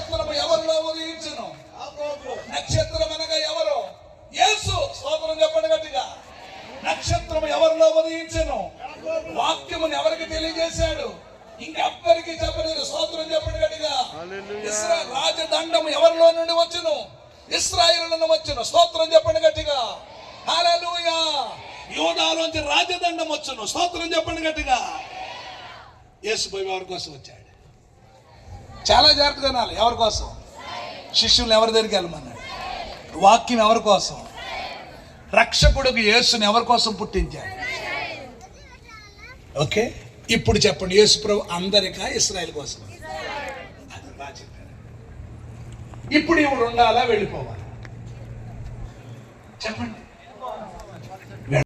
నక్షత్రము ఎవరిలో ఉదయించును? నక్షత్రం అనగా ఎవరు? యేసు. స్తోత్రం చెప్పండి గట్టిగా. నక్షత్రం ఎవరిలో ఉదయించును? వాక్యమును ఎవరికి తెలియజేశాడు? ఇంకెవ్వరికి చెప్పలేదు. స్తోత్రం చెప్పండి గట్టిగా. ఇశ్రాయేలు రాజదండము ఎవరిలో నుండి వచ్చును? ఇశ్రాయేలు నుండి వచ్చును. స్తోత్రం చెప్పండి గట్టిగా. హల్లెలూయా. యూదాలోంచి రాజదండం వచ్చును. స్తోత్రం చెప్పండి గట్టిగా. యేసు పోయి ఎవరి కోసం వచ్చాడు? చాలా జాగ్రత్తగా వినాలి. ఎవరి కోసం? శిష్యులు ఎవరి దగ్గరికి వెళ్ళమన్నాడు? వాక్యం ఎవరి కోసం? రక్షకుడికి యేసుని ఎవరి కోసం పుట్టించాడు? ఓకే, ఇప్పుడు చెప్పండి, యేసు ప్రభు అందరికా ఇశ్రాయేల్ కోసం? అది బాగా చెప్పారు. ఇప్పుడు ఇవి ఉండాలా వెళ్ళిపోవాలి? చెప్పండి.